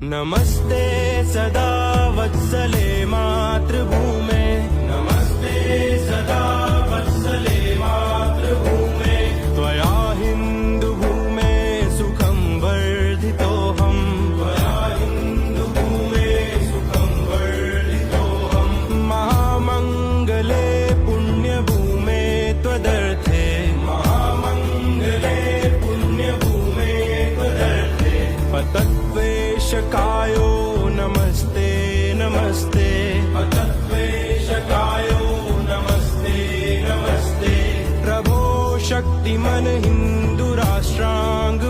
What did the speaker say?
नमस्ते सदा वत्सले मातृभूमे, नमस्ते सदा वत्सले मातृभूमे, त्वया हिन्दुभूमे सुखं वर्धितोऽहम्, त्वया हिन्दुभूमे सुखं वर्धितोऽहम्, महामङ्गले पुण्यभूमे त्वदर्थे, महामङ्गले पुण्यभूमे त्वदर्थे, पतत्वेशकायो नमस्ते नमस्ते, पतत्वेशकायो नमस्ते नमस्ते, प्रभो शक्तिमन हिन्दु राष्ट्रांग